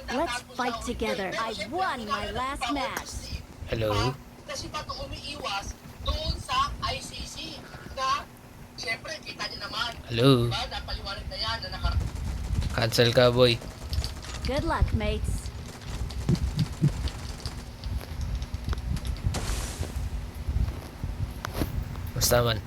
Let's fight together. I won my last match. Hello? Kasi Bato umiiwas doon sa ICC na siyempre kita niyo naman. Hello? Diba? Napaliwanag na yan na Cancel ka, boy. Good luck, mates. Basta man.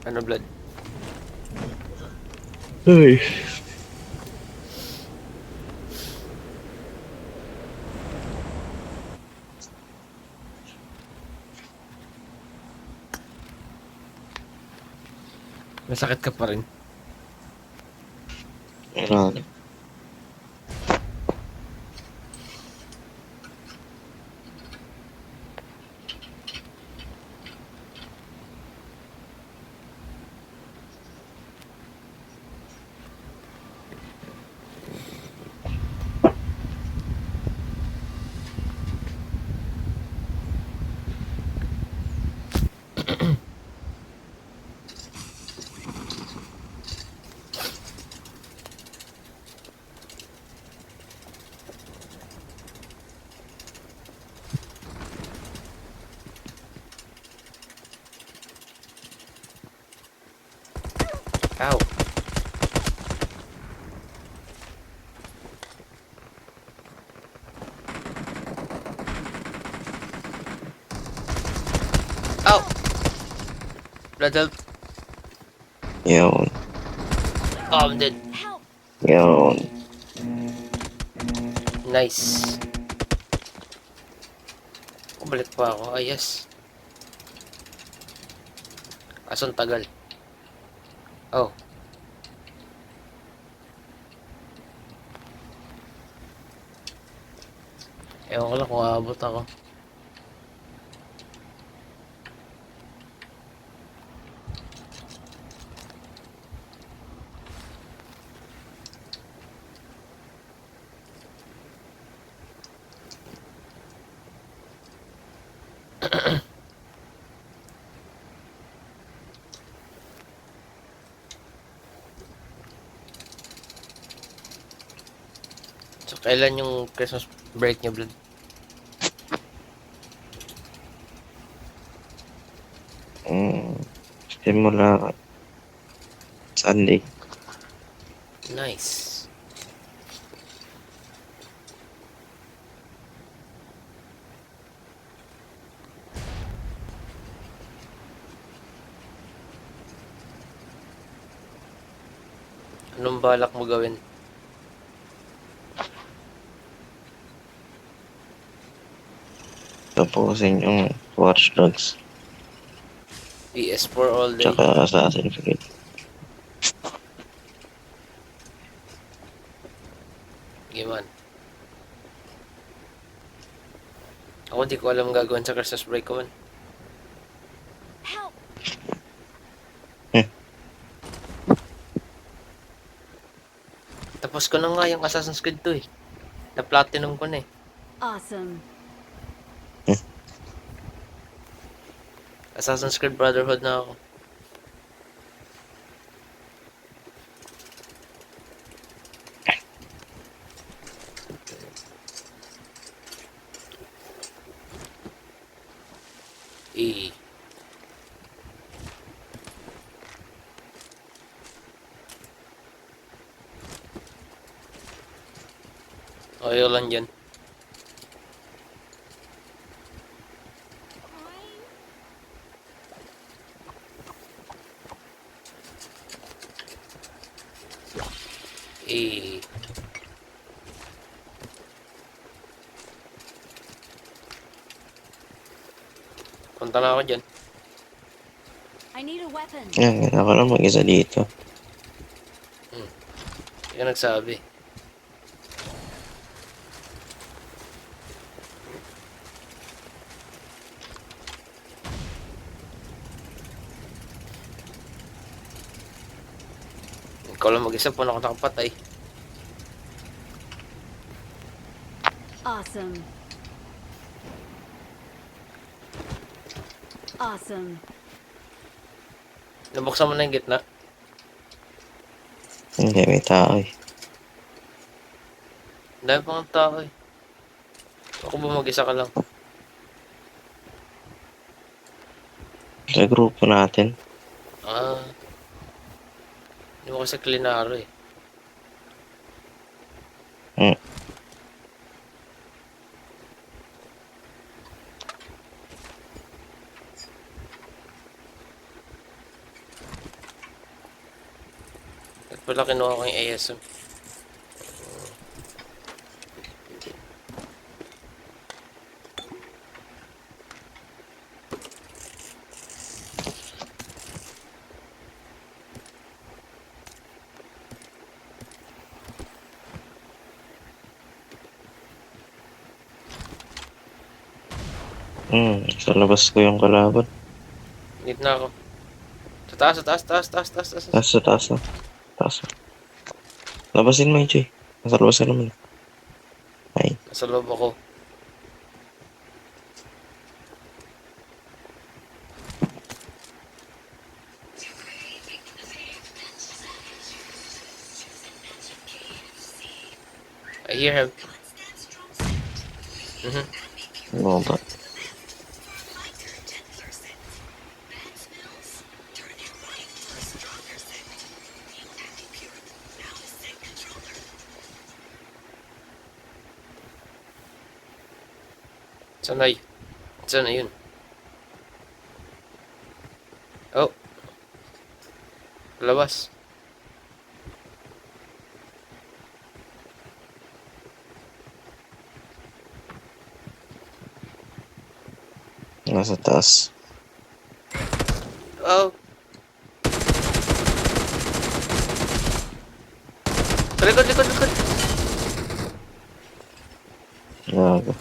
Ano, blood? Ay. Masakit ka pa rin. Meron. Ow. Ow! Blood help. Yun. Oh, I'm dead. Help! Yun. Nice. Balik pa ako. Ah, yes. Asong tagal. Oh. Ewan ko lang kung aabot ako. So, kailan yung Christmas break niyo, blood? Simula Sunday. Nice. Anong balak mo gawin? Tapusin yung Watch Dogs. PS4 all day. Tsaka Assassin's Creed. Sige man. Ako di ko alam gagawin sa Christmas break ko man. Help! Tapos ko na nga yung Assassin's Creed 2 eh. Na-platinum ko na eh. Awesome. Assassin's Creed Brotherhood na ako. Okay lang dyan. Punta na ako dyan. I need a weapon. Yan, ako lang mag-isa dito. Yan nagsabi. Ikaw lang mag-isa po na ako nakapatay. Awesome. Awesome. Nabuksan mo na yung gitna. Hindi, may tao eh. Ang dami pang tao eh. Ako ba mag-isa ka lang? Sa grupo natin. Ah. Hindi mo kasi klinaro eh. Hmm. At pala kinuha ko yung ASM. Sa labas ko yung kalaban. Gitna ako. Sa taas, sa taas, taas, taas, taas, taas. Taas na, taas na. Taas na. Labasin mo yun, Jay. Nasa labas ka naman. Ay, Nasa loob ako. I hear him. ano ba? Sanay. Sana yun. Oh. Labas. Nasa taas. Oh. Likod, likod, likod. Gago.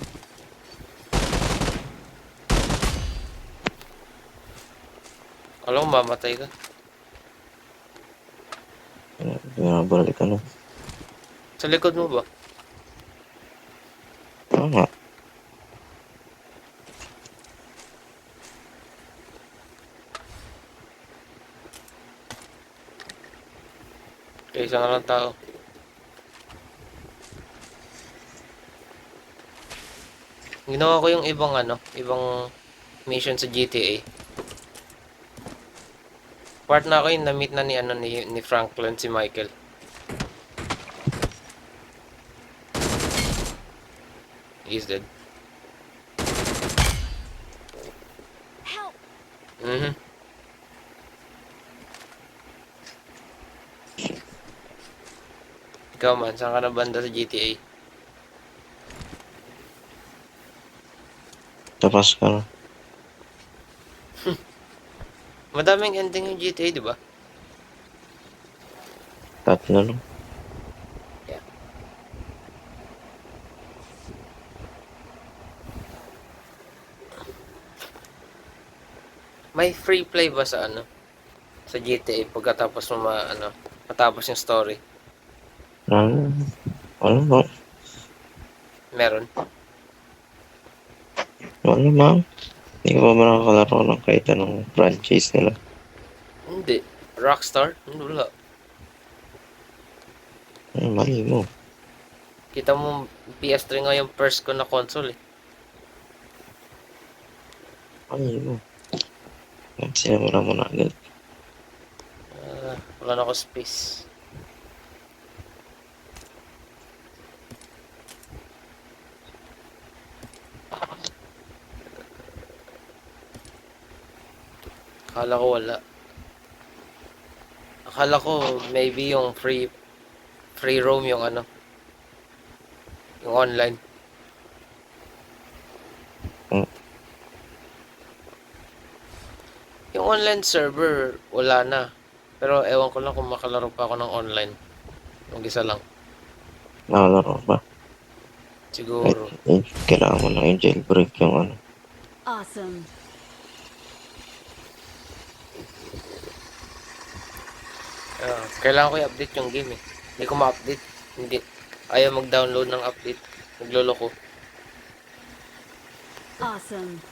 Alam ko mamatay ka. Binabalik ka na. Sa likod mo ba? Tama. Okay, isa na lang tao. Ginawa ko yung ibang ibang mission sa GTA. Part na ako yung na-meet na ni Franklin si Michael. He's dead. Help! Ikaw man, saan ka na banda sa GTA? Tapos ka na. Madaming ending yung GTA, di ba? Tatlo lang. Yeah. May free play ba sa sa GTA pagkatapos mo matapos yung story? Wala ba? Meron. Wala ba? Hindi ka ba nakakalaro ng kahit anong franchise nila? Hindi. Rockstar? Wala. Mali mo. Kita mo, PS3 nga yung first ko na console eh. Mali mo. Sinamura mo na agad. Wala na ako space. Akala ko wala. Akala ko maybe yung free roam yung yung online. Yung online server wala na. Pero ewan ko lang kung makalaro pa ako ng online. Yung isa lang. Nakalaro ba? Siguro. Kailangan mo lang yung jailbreak yung Awesome. Kailangan ko i-update yung game eh. Hindi ko ma-update. Hindi. Ayaw mag-download ng update. Nagloloko. Awesome.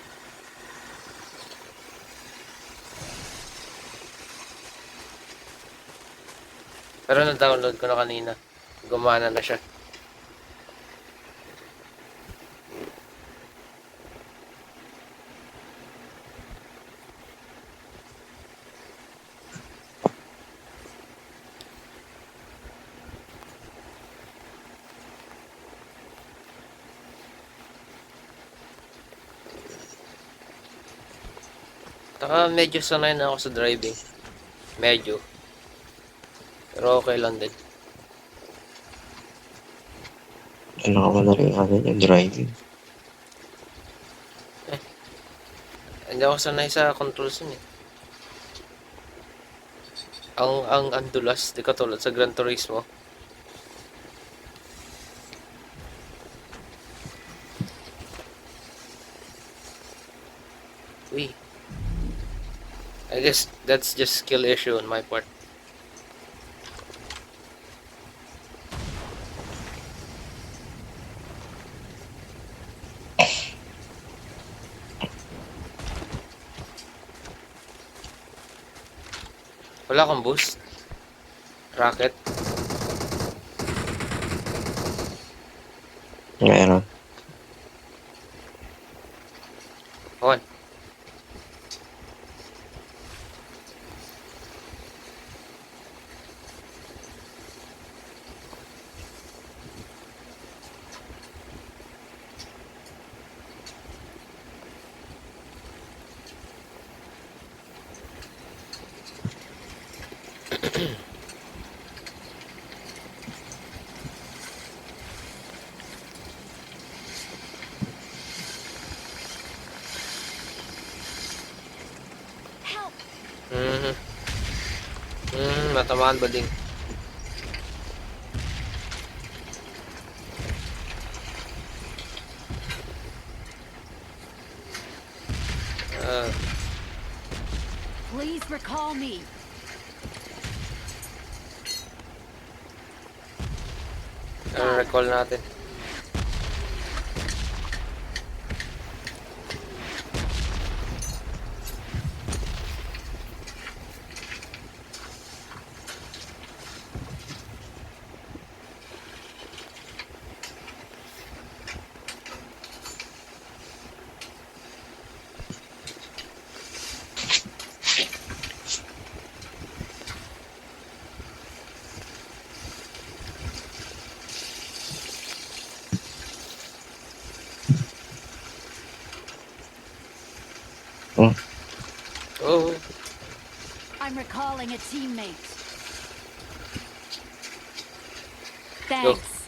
Pero na-download ko na kanina. Gumana na siya. Taka medyo sanay na ako sa driving. Medyo. Pero okay lang din. Pinakamadali nga din yung driving. Hindi ako sanay sa controls yun eh. Ang dulas, di katulad sa Gran Turismo. Uy. I guess that's just skill issue on my part. Wala kang boost? Rocket? Meron. On. Help! Natamaan ba ding? Please recall me. Recall natin. Oh, Oh, I'm recalling a teammate. Go. Thanks.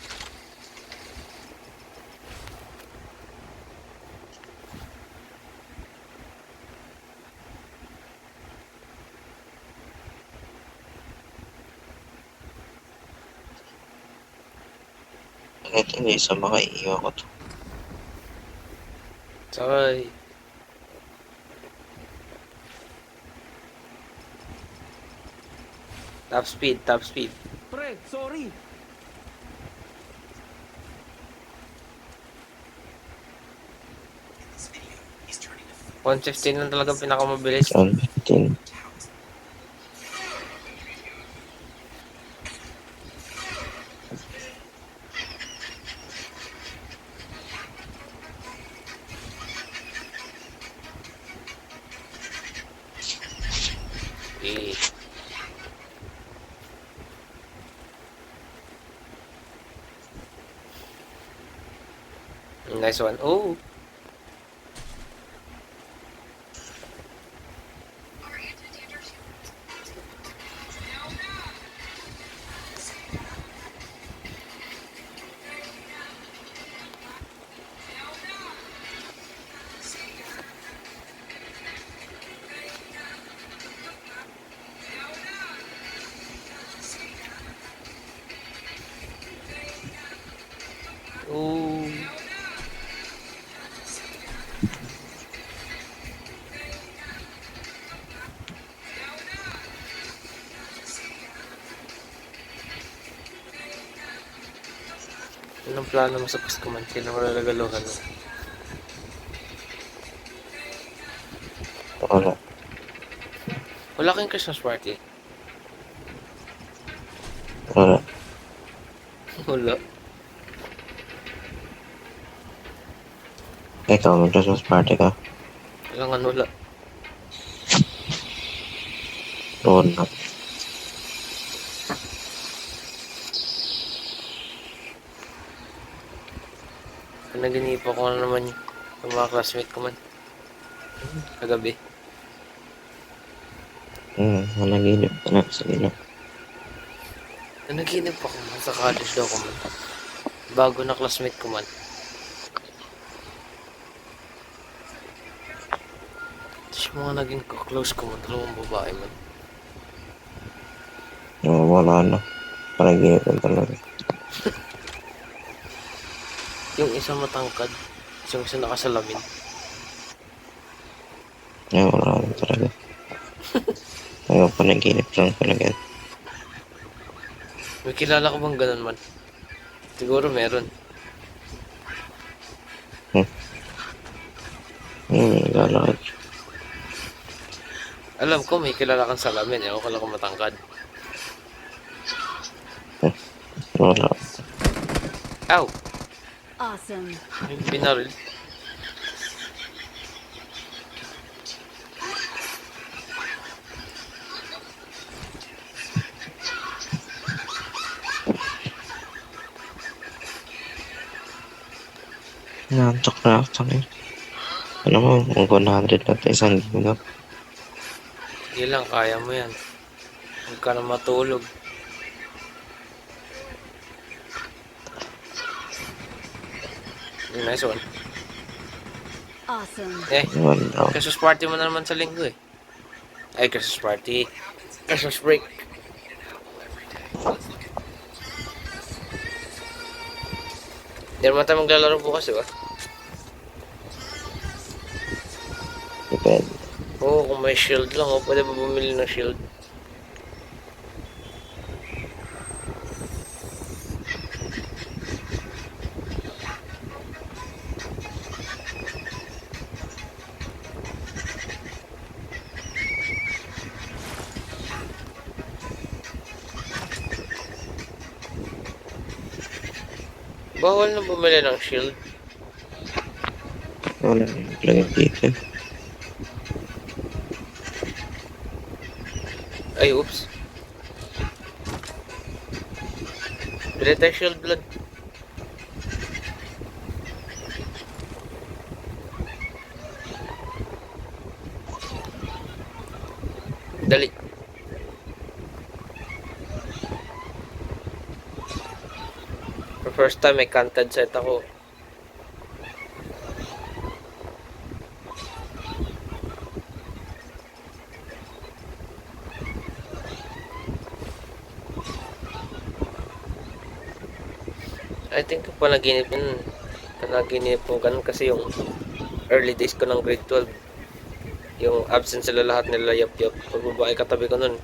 hindi sa makaiiwa ko to. sakay. Top speed, top speed. Pre, sorry. 115 lang talagang pinakamabilis. 115. Eh. Nice one. Oh. Oh. Anong plano mo sa Pasko man? Sino mo nalagaluhan mo? Wala. Wala kang Christmas party? Wala. Wala. Ikaw, may Christmas party ka? Kailangan wala. Wala. Naginipa ko na naman yung mga classmate ko man. Kagabi. Managinip ka na. Sige na. Nanaginip ako man sa college daw ko man. Bago na classmate ko man. Tapos yung mga naging close ko man, dalawang babae man. Wala na. Panaginip ka talaga. Yung isang matangkad, yung isa nakasalamin. Wala na talaga. Panaginip lang talaga. May kilala ko bang ganun man? Siguro meron. Lalakad. Alam ko may kilala kang salamin, ewan ko lang kung matangkad. Wala. Ow! Awesome. May binaril. Nantok na ako talaga. Ano mo, kung 100 na tayo isang game na. Hindi lang, kaya mo yan. Huwag ka na matulog. Nice one. Awesome. Wala. Christmas party mo na naman sa linggo eh. Ay, Christmas party. Christmas break. Hindi naman tayo maglalaro bukas, di ba? Depende. Oo, kung may shield lang, pwede ba bumili ng shield? Bawal na bumili ng shield. Wala na yung talagang dito. Ay, oops. Bili tayo shield blood. Dali. For first time, may canted set ako. I think panaginip yun. Panaginip ko ganun kasi yung early days ko ng grade 12. Yung absent sila lahat nila yap-yap. Pag babae katabi ko nun.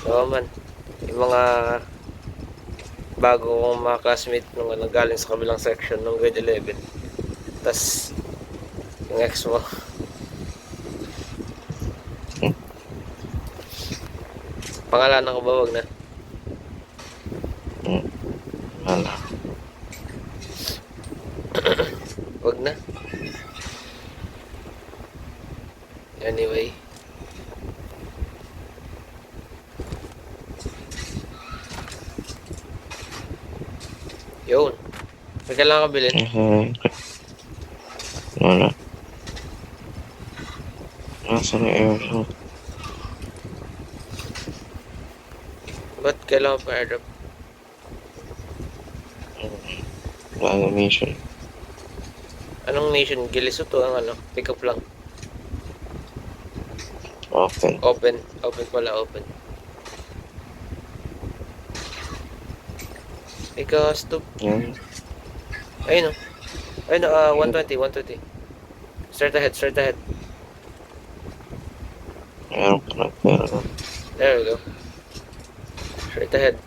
Oo man. Yung mga bago kong mga classmate nung galing sa kabilang section nung grade 11. Tas yung ex mo. Pangalanan ko ba? Wag na. Wala. Wag na. Anyway. Yun. May kailangan ka bilhin. Wala. Nasa na airsoft? Ba't kailangan pa airdrop? Wala mission. Anong nation? Gilisuto ang ano? Pick up lang. Open. Open. Open pala, open. Ikaw, stop. Yan. Ayun o. Ayun o, 120, 120. Start ahead, start ahead. Meron ka ng pera. There we go. Straight ahead.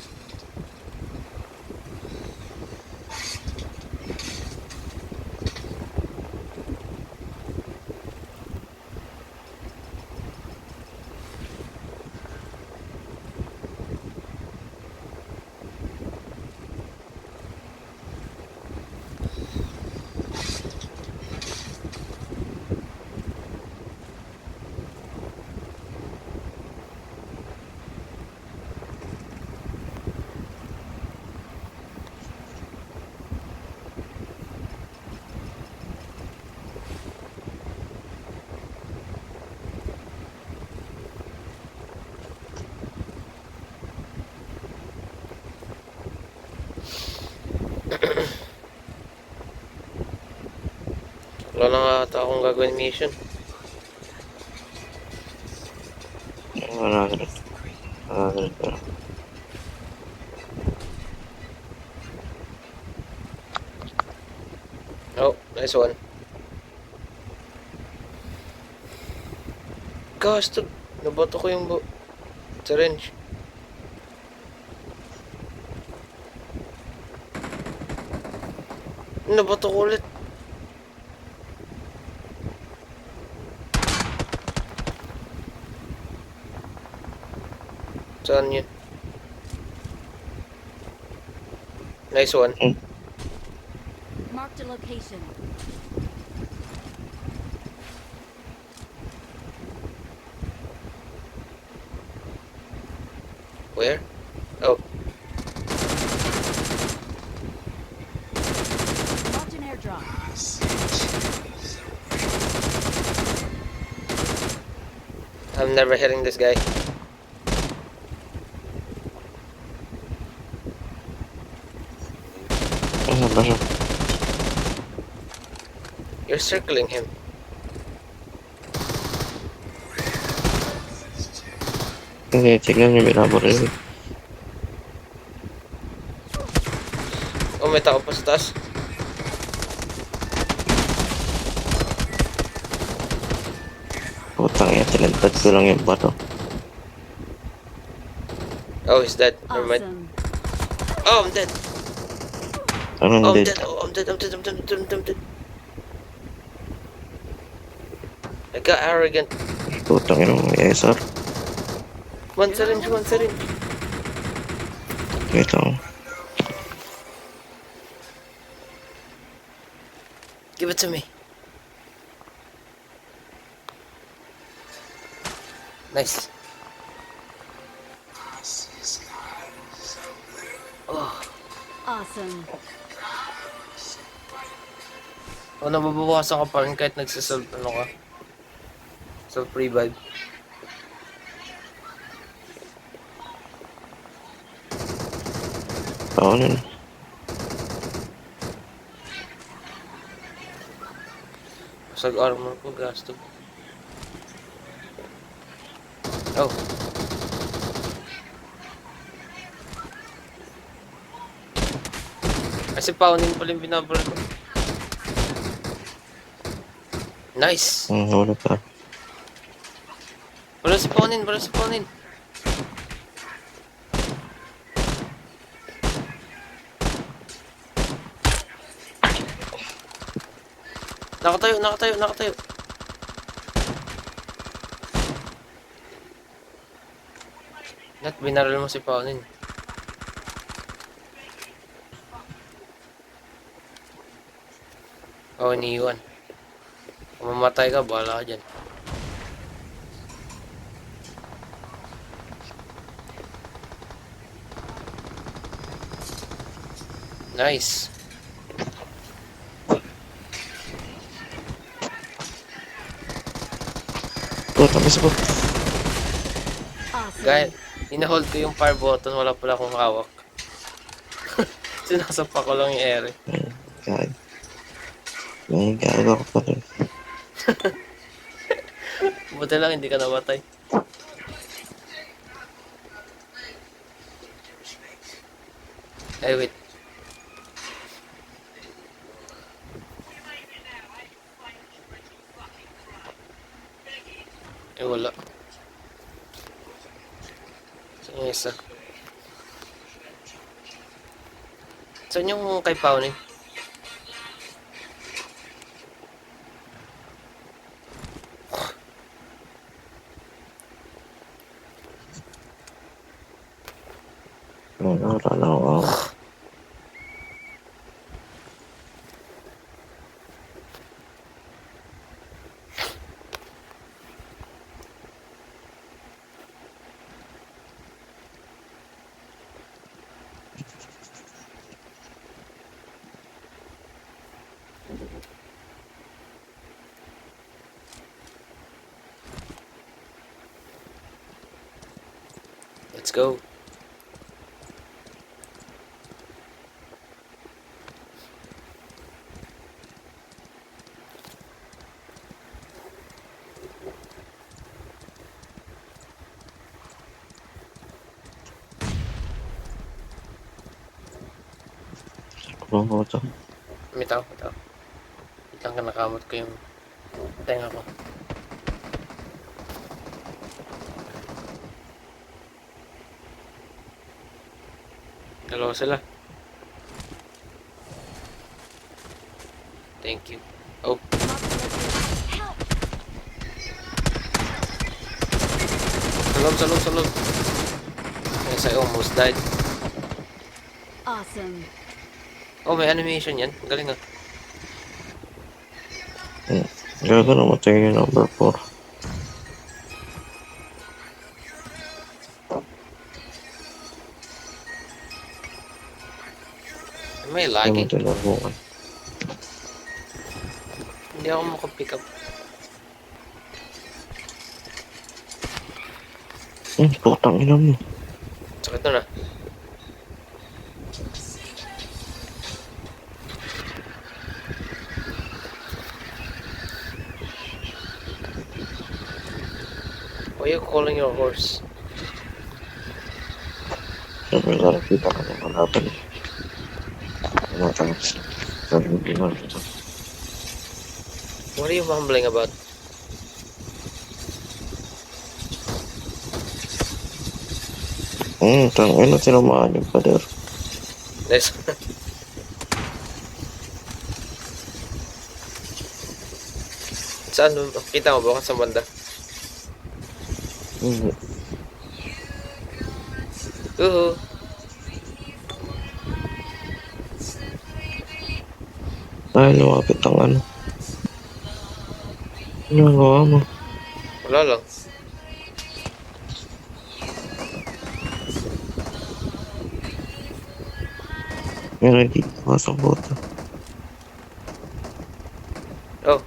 Wala na nga ata akong gagawin mission. Nagagrad. Nagagrad pa. Oh, nice one. Gosh, nabato ko yung syringe. Nabato ko ulit. Saan yun? Nice one. Marked a location. Where? Oh, Marked an airdrop. I'm never hitting this guy. Asan ba siya? You're circling him. Hindi, tignan niyo, binabaril. Oh, may tao pa sa taas. Putang ina, tinagtad ko lang yung bato. Oh, he's dead. Never mind. Awesome. Oh, I'm dead. Anong Oh, I'm dead? dead. Oh, I'm dead. I'm dead. I'm dead. I'm dead. I'm dead. I got arrogant. Putang ina, may SR. One syringe, one syringe. Wait lang. Give it to me. Nice. Oh, Awesome. nababawasan ka pa rin kahit nagsisolve, ka? Self-revive. Ako nun. Basag armor ko, gasto. Oh. Kasi paunin pala yung binabaril ko. Nice! Wala pa. Wala si paunin, wala si paunin. Nakatayo, nakatayo, nakatayo. Nat, binaril mo si paunin. Oh, iniiwan. Kung mamatay ka, bahala ka dyan. Nice. Putang isa po. Awesome. Guys, ina-hold ko yung fire button, wala pala akong hawak. Sinasapa ko lang yung ere. God. May gago ko pa rin. Buti lang hindi ka namatay. Ay, wait. Wala. Yung isa. Saan yung kay Pao ni? Wala lang ako. Let's go. Kulong ko ito. Mitaw. Itang ka nakamot ko yung tenga ko. Dalawa sila. Thank you. Oh, sa loob. Yes, I almost died. Awesome. Oh, may animation yan. Galing ah. Gago namatay yung number 4. May Hindi mo lagging. tinarungan. Hindi ako makapick up. Putang ina mo. Sakit na. Why are you calling your horse? Siyempre, nakikita ka ng kalaban. Tumatangis. Sabi mo ito. What are you mumbling about? Tangin na tinamaan yung pader. Nice. Saan? Kita mo ba sa banda? Hindi. Uhu. Dahil lumapit ang ano. Ano ang gawa mo? Wala lang. May nagigit ka sa boto. Oh.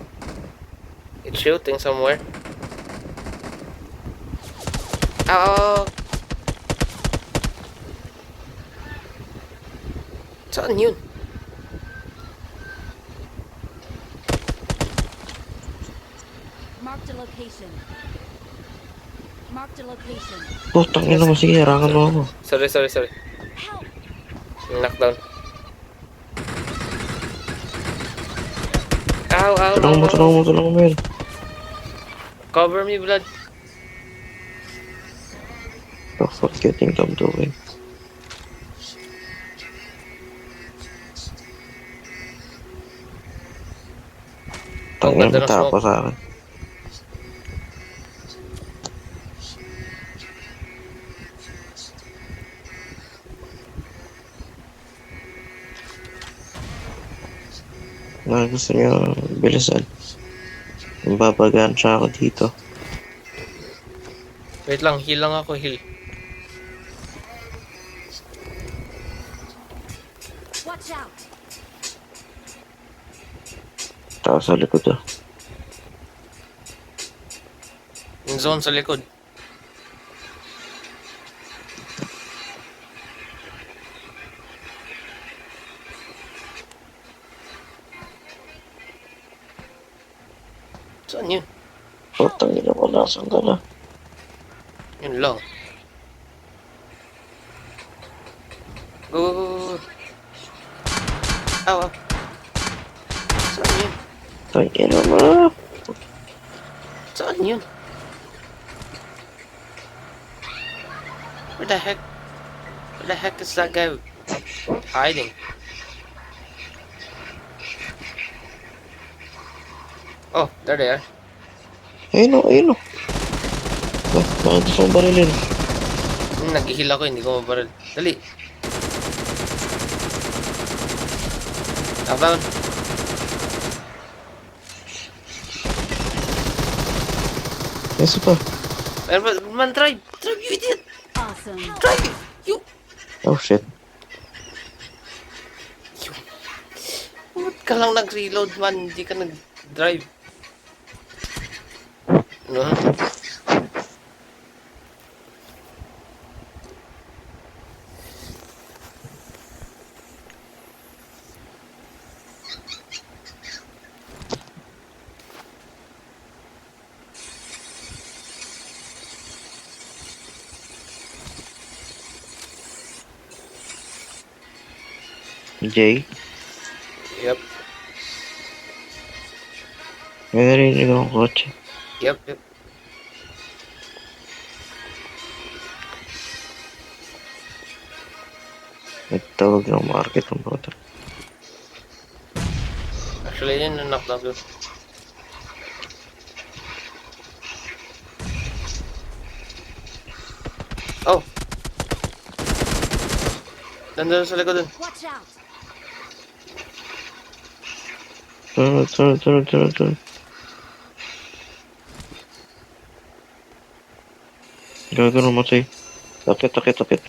It's shooting somewhere. Ow! Saan yun? Marked a location. Marked a location. Putang ina mo, sige, harangan mo ako. Sorry. Help! Knockdown. Ow. Tulungan mo, Mel. Cover me, blood. The fuck you think I'm doing? Tangin ganda mo, ng tao smoke. pa sa akin. Gusto niyo bilisan. Babagaan siya ako dito. Wait lang, heal lang ako, heal. Watch out! Tao sa likod ah. Yung zone sa likod. Saan yun? Putang ina mo, nasaan ka na? Yun lang. Go. Aw. Saan yun? Tangin na mo. Saan yun? Where the heck? Where the heck is that guy hiding? Oh, there they are. Ayun o, ayun o. Bakit gusto mong barilin? Nag-heal ako, hindi ko mabaril. Dali. Knockdown. Yes pa. Man, drive! Drive, you idiot! Awesome. Drive! You! Oh shit. Ba't ka lang nag-reload, man? Hindi ka nag-drive. No? Jay, Yep. may narinig akong kotse. Yep. Nagtawag ng market ng brother. Actually, yun yung knockdown ko. Oh! Nandun sa likod dun. Watch out. Turun. Gago namatay. Takit.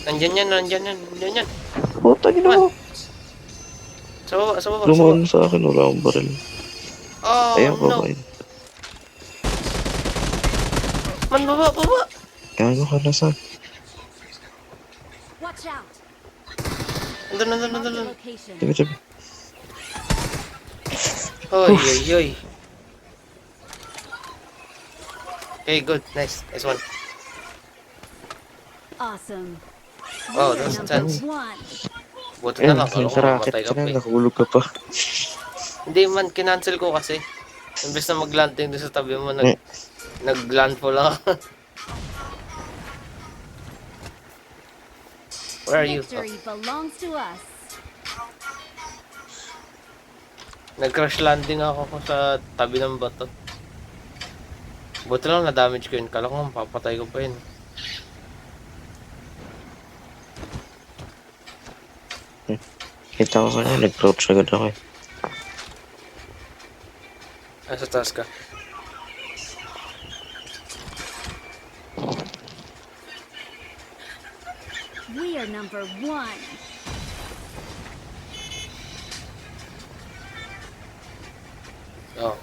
Nandyan yan. Puta, ginawa. Sa baba. Lumaon sa akin, wala akong baril. Oh, Ayan, no. babae. Man, baba. Gago ka na sa. Watch out. Nandun. Mark the location. Tabi. Oy. Okay, good. Nice one. Awesome. Oh, We are that's number intense. 1. Buti Ayun, na lang. Kala sa ko racket mamatay ka ka pa na, eh. nakahulog ka pa. Hindi man, kinancel ko kasi. Imbes na mag-landing doon sa tabi mo, Eh. nag-landfall lang ako. Where are you? Victory belongs to us. Nag-crash landing ako sa tabi ng bato. Buti lang na-damage ko yun. Kala ko mapapatay ko pa yun. Kita ko kanya, nag-crouch agad ako eh. Sa taas ka. We are number 1. Oh.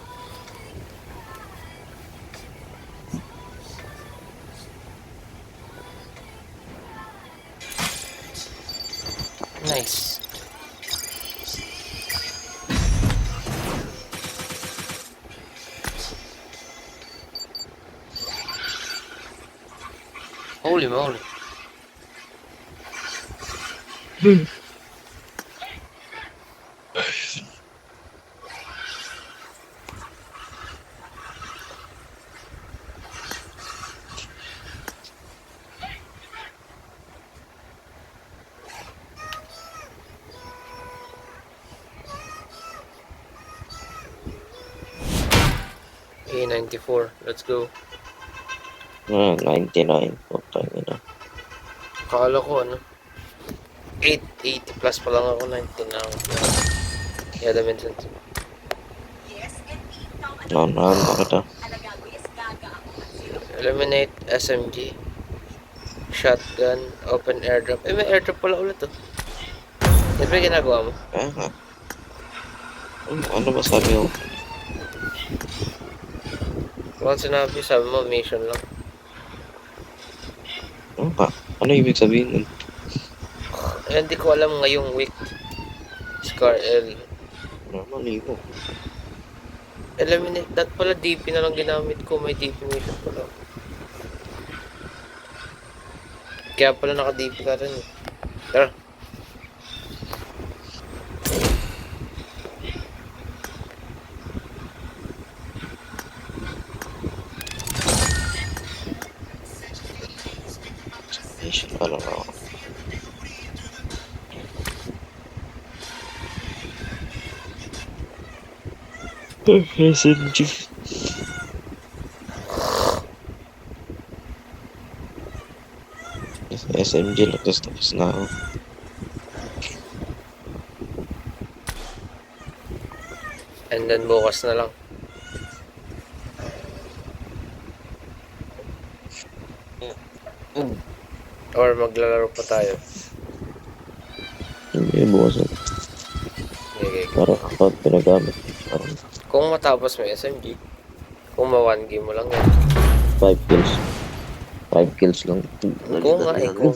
Nice. Holy moly. A94. Let's go. 99. Puta ina. Akala ko ano. 880 plus pa lang ako. 19 na ako. Yeah, that makes sense. Nahan na kita. Eliminate SMG. Shotgun. Open airdrop. May airdrop pala ulit oh. Yan ba yung ginagawa mo? Kaya nga. Ano ba sabi ko? Kung sinabi, sabi mo mission lang. Ano ba? Ano ibig sabihin nun? Eh, hindi ko alam ngayong week. Scar L. Mali ko. Eliminate. Dat pala DP na lang ginamit ko. May DP mission pala. Kaya pala naka-DP ka rin. Tara. Alam ako. SMG. SMG lang, tapos na ako. And then bukas na lang. Or maglalaro pa tayo. Hindi, bukas na. Okay. Parang ako pinagamit. Parang Kung matapos may SMG, kung ma-1 game mo lang yan. 5 kills. 5 kills lang. Kung nga eh, kung.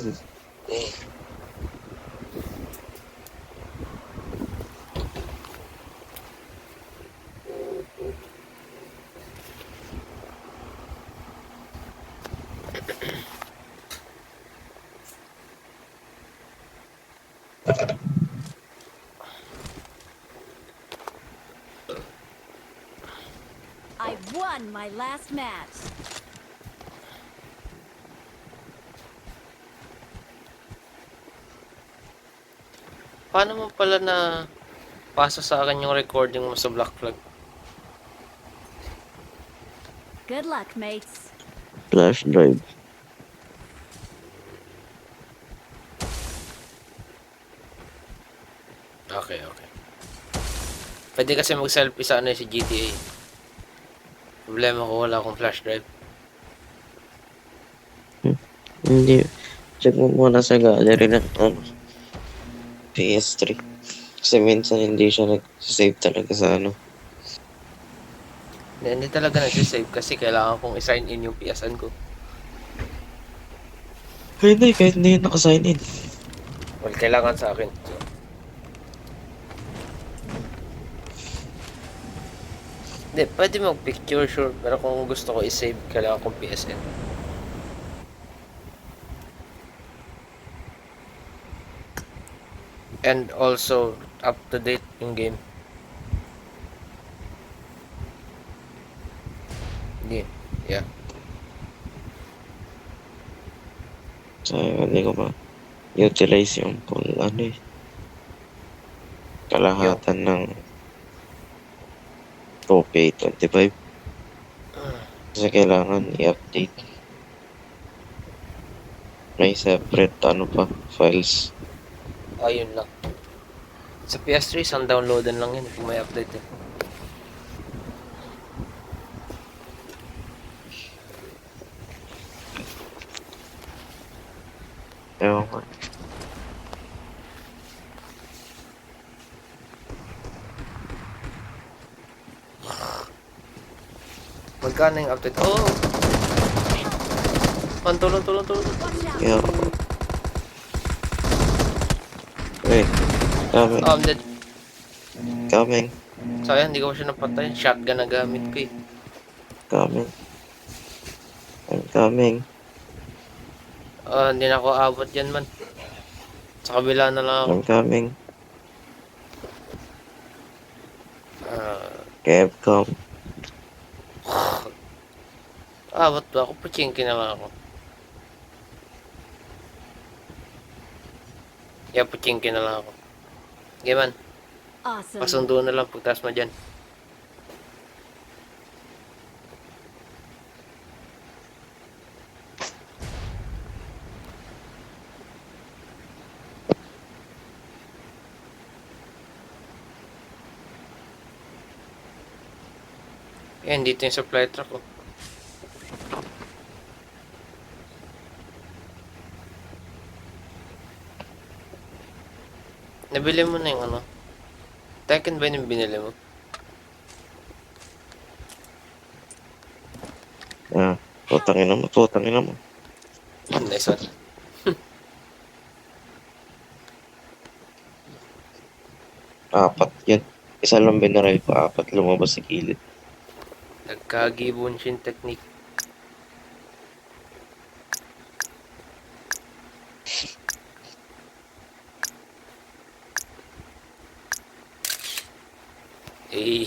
I won my last match. Paano mo pala na pasa sa akin yung recording mo sa Black Flag? Good luck, mates. Flash drive. Okay. Pwede kasi mag-selfie sa ano si GTA. Problema ko wala akong flash drive. Hindi. Check mo muna sa gallery ng PS3. Kasi minsan hindi siya nag-save talaga sa ano. Hindi talaga nagsisave kasi kailangan kong i-sign in yung PSN ko. Hindi, kahit hindi yun nakasign in. Well, kailangan sa akin. So, hindi, pwede mag-picture, sure. Pero kung gusto ko i-save, kailangan kong PSN. And also, up to date yung game. Yeah. So, hindi ko pa utilize yung full kalahatan ng 2K25. Kasi kailangan i-update. May separate files. Ayun lang. Sa PS3, isang downloadan lang yun kung may update eh. Ewan ko. Magkano yung update? Oh! Tulong. Watch out. Kaya wait. Coming. I'm dead. Coming. Sayang, hindi ko pa siya napatay. Shotgun na gamit ko eh. Coming. I'm coming. Hindi na ako abot yan man. Sa kabila na lang ako. I'm coming. Ah, Capcom. abot ba ako? Puchinki na lang ako. Yeah, puchinki na lang ako. Okay man, Awesome. pasundo na lang pagtas mo dyan. Yan, dito yung supply truck ko. Nabili mo na yung ano? Tekken ba yung binili mo? Putangin mo. Nice one. Apat yun. Isa lang binaray ko, apat lumabas sa gilid. Nagkagibon shin technique. Eh.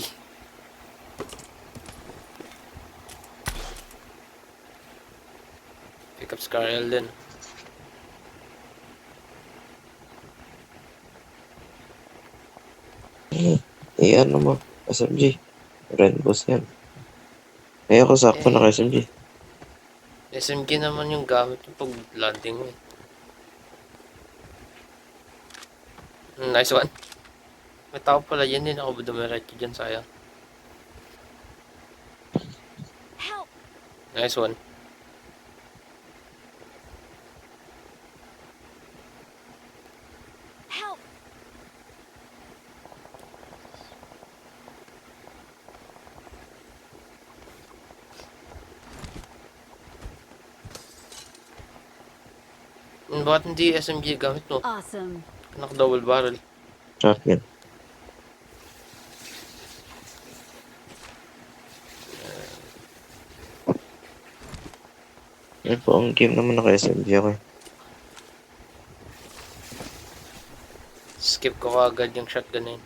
Pick up Scarrel din. Ano mo, SMG. Red boss yan. Eh ako sakto na Eh, SMG. SMG naman yung gamit yung pag landing mo eh. Nice one. May tao pala yan din ako dumiretso dyan sayang. Help! Nice one. Help! Bakit hindi SMG gamit mo? Awesome. Naka-double barrel. Shotgun. Yan po, ang game naman naka-SMG ako eh. Skip ko agad yung shotgun na yun.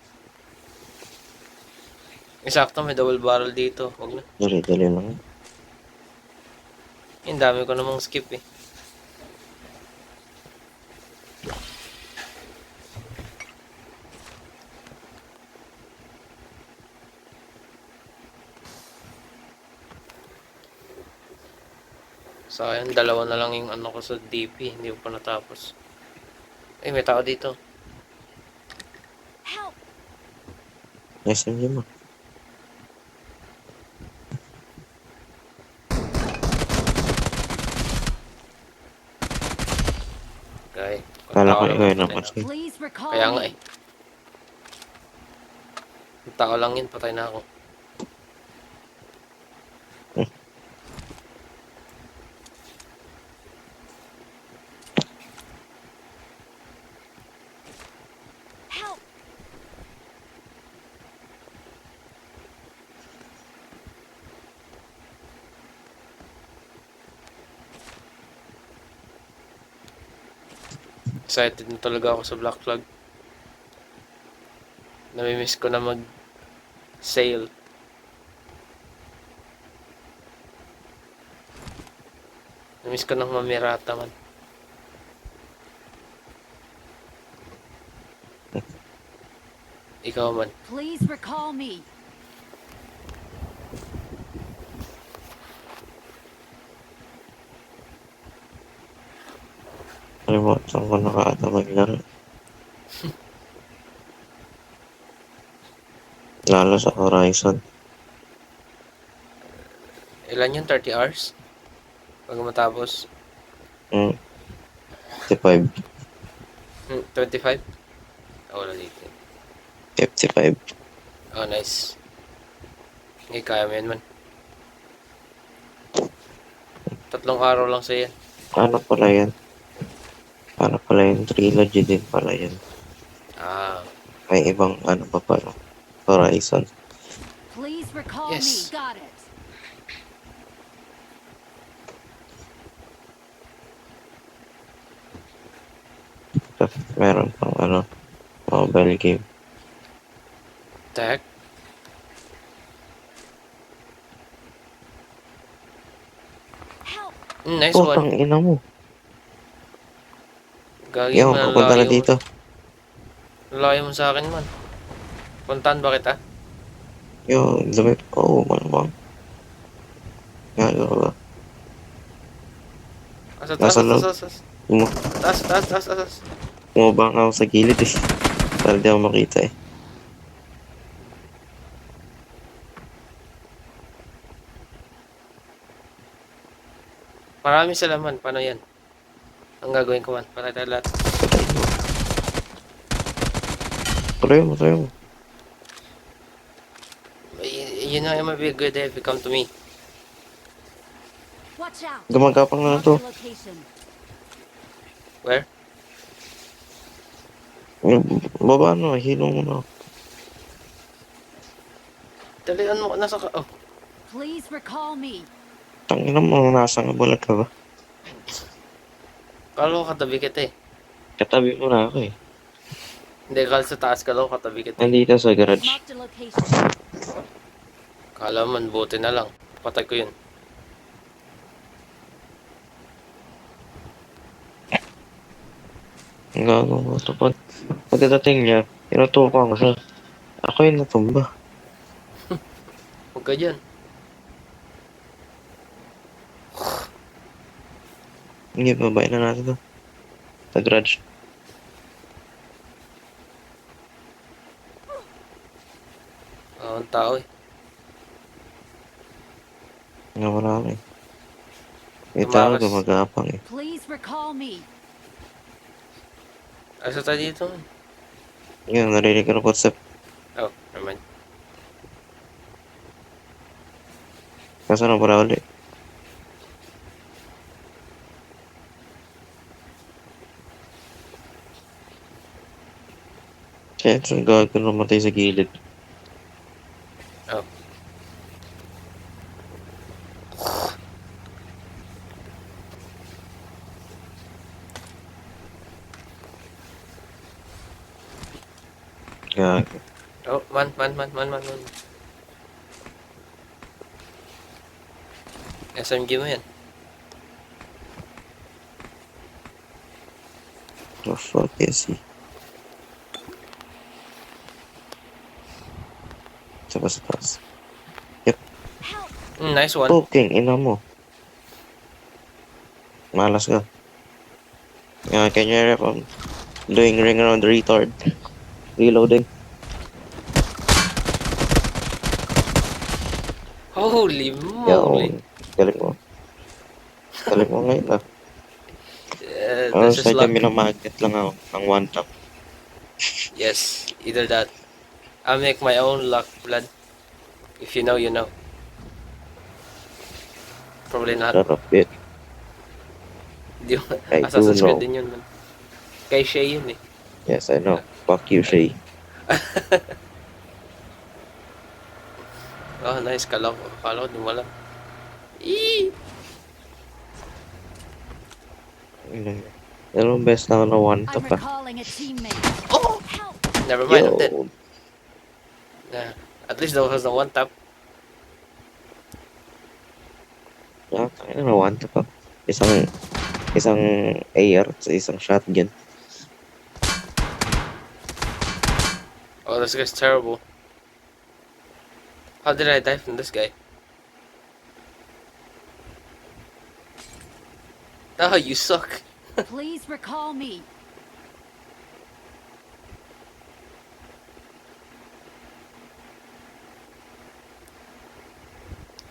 Eksakto, may double barrel dito. Huwag na. Dali-dali lang. Yung dami ko namang skip eh. Sayang, dalawa na lang yung ano ko sa DP. Hindi ko pa natapos. Ay, may tao dito. Help! SMG mo. Kaya, Kala ko tao lang ikaw yun, yun ang patay na. matay. Please recall Kaya nga me. eh. Tao lang yun, patay na ako. Help! Excited na talaga ako sa Black Flag. Namimiss ko na mag-sail. Namimiss ko ng mamirata man. Ikaw man. Please recall me. Kalimutan ko nakaata maglaro. Lalo sa Horizon. Ilan yun? 30 hours? Pag matapos? 55. 25? Oh, wala dito. 55. Oh, nice. Hindi, kaya mo yan man. 3 araw lang sa'yo. Ano pala yan? Para pala yung trilogy din pala yan. Ah, May ibang ano pa pala. Horizon. Please recall Yes. me. Got it. Tapos meron pang ano, mobile game. tech. Help! Nice Putang one. ina mo. Gagi Yung, mo, papunta na dito. Layo mo sa akin man. Puntahan ba kita? Yung, lumip. Oh, malamang. Nga ba? Asa, taas, Nasa taas, loob. taas, taas. Umu- Taas, taas, taas, taas. Umubang ako sa gilid eh. Para di ako makita eh. Marami sila man. Paano yan? Ang gagawin ko man. Patay tayo lahat. Patay mo. Tuloy mo, tuloy mo. You know, it might be a good day if you come to me. Watch out. Gumagapang na Mark to. the location. Where? Baba no, hilong mo na. Dalian mo. Nasa ka. Oh. Please recall me. Tangina mo, nasa nga bulat ka ba? Kala ko katabi kita eh. Katabi mo na ako eh. Hindi, kala sa taas ka daw katabi kita eh. Nandito sa garage. Mark the location. Kala man, buti na lang. Patay ko yun. Ang gagawin mo ito. Pagkadating niya, tinutukan ko siya. Ako yung natumba. Huwag ka dyan. Hindi, babae na natin to. Sa garage. Ang tao eh. Nga wala ako eh. May tao Tumakas. gumagapang eh. Please recall me. Asa tayo dito? Ngayon, narinig ko ng concept. Oh, naman. Kaso na pala ulit. Siyempre, gagawin ko namatay sa gilid. Oh. Gago. Oh, man. SMG mo yan. The fuck is he? Sa taas. Help! Nice one. Fucking ina mo. Malas ka. Can you rep? I'm doing ring around the retard. Reloading. Holy Yo, moly. galing mo. Galing mo ngayon ah. This is Sadya luck. minamagnet lang ako ng one tap. Yes, either that. I'll make my own luck, blood. If you know, you know. Probably not. Shut up, bitch. Di I do Assassin's know. Creed din yun, man. Kay Shay yun eh. Yes, I know. Fuck you, Shay. Oh, nice. Kala ko, di mo alam. Eee! Dalawang best na ako na one I'm tap ah. recalling a teammate. Oh! Help! Never mind, I'm dead. Yo, Yeah. At least that was the one tap. tayo na one tap ah. Isang AR sa isang shotgun. Oh, this guy's terrible. How did I die from this guy? Oh, you suck. Please recall me.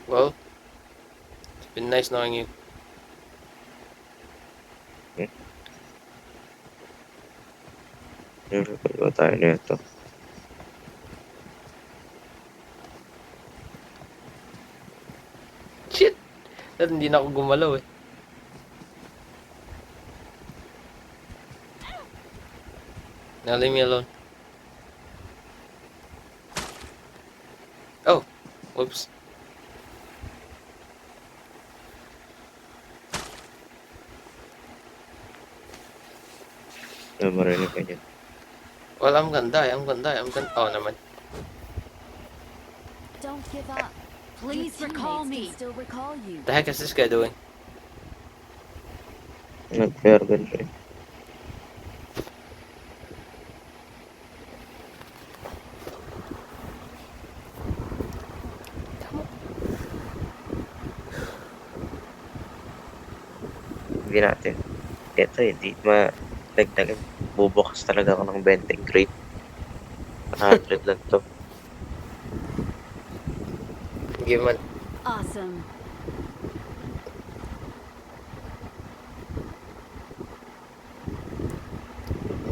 Well, it's been nice knowing you. Pagod tayo nito. Shit! Dahil hindi na ako gumalaw eh. Now leave me alone. Oh! Whoops. Marinig ka dyan. Well, I'm gonna die. Oh, naman. Don't give up. Please recall me. Still recall you. The heck is this guy doing? Nag-fair gun siya. Hindi natin. Ito hindi madagdagan. Bubukas talaga ako ng venting crate. 100 lang to. Give man. Awesome.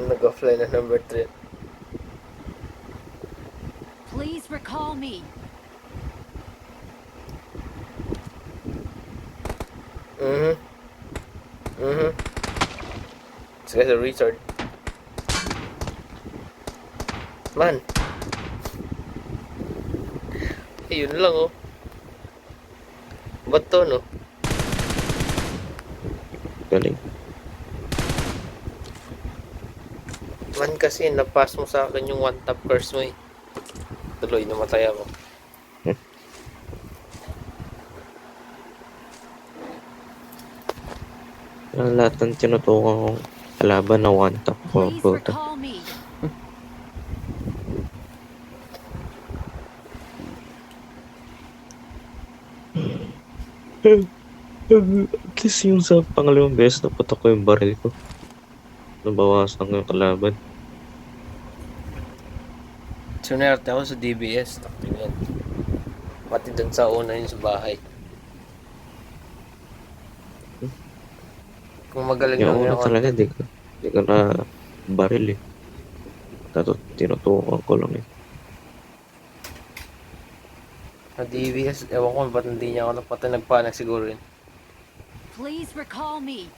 Nag-offline na number 3. Please recall me. This guy's a retard. Man. Yun lang oh. Ba't to no? Galing. Man kasi napass mo sa akin yung one tap curse mo eh. Tuloy namatay ako. Lahat ng tinutukan kong kalaban na one tap ko. Please recall me. At least yung sa pangalawang beses naputok ko yung baril ko. Nabawasan ko yung kalaban. Sunerte ako sa DBS. Takting yan. Pati dun sa una yun sa bahay. Kung magaling Yung lang una yun talaga, di ko na baril eh. Tinutukan ko lang eh. Sa DBS, ewan ko ba't hindi niya ako napatay. Nagpanag siguro yun. Please recall me.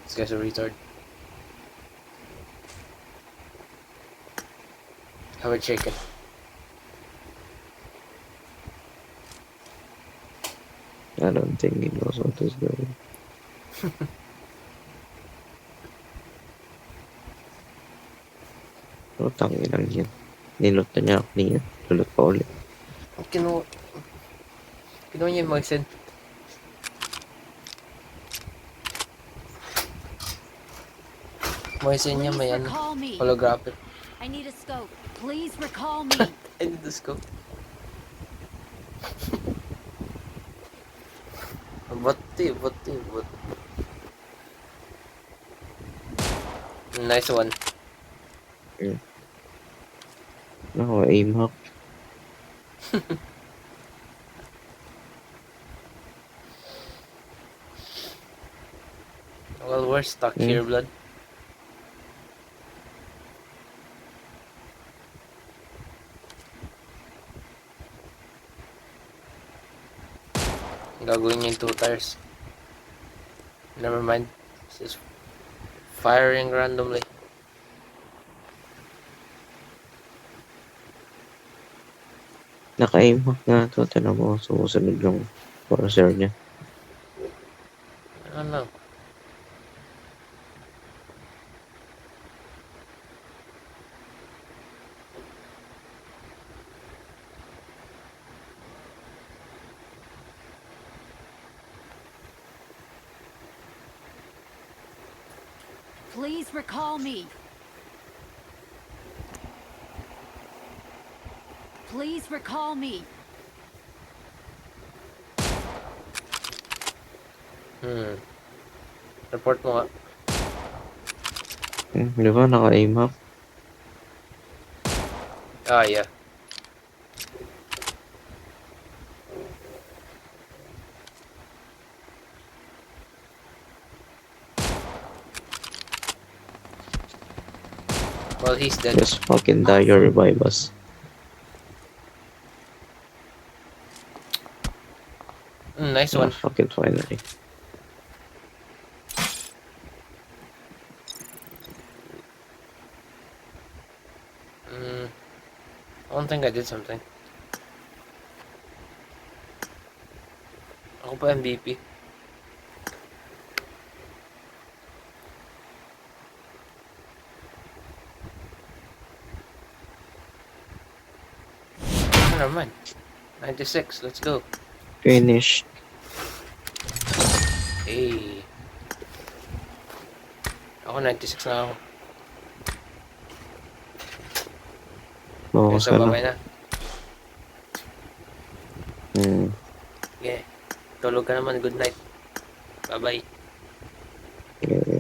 This guy's a retard. Have a chicken. I don't think he knows what he's doing. Oh, tangin lang yan. Nilot na niya ako niya. Lulot pa ulit. Kinuha niya yung mag-send. Mag-send niya Please may ano, recall me. holographic. I need a scope. Please recall me. I need the scope. Bati. Nice one. No, aim hack. Well, we're stuck here, blood. Gagawin niya yung 2 tires. Never mind. It's just firing randomly. Naka-aim hack nga ito. Tinan mo, sumusunod yung crosshair niya. I don't know. Please recall me. Please recall me. Report mo nga. Di ba naka-aim hack? Ah, yeah. Well, he's dead. Just fucking die or revive us. Nice Ah, one. fucking finally. I don't think I did something. Ako pa MVP. Never mind. 96, let's go. Finished. Hey. Ako 96 na ako. Bawas Sa ka babay na. na. Hmm. Okay. Tulog ka naman. Good night. Bye-bye. Yeah.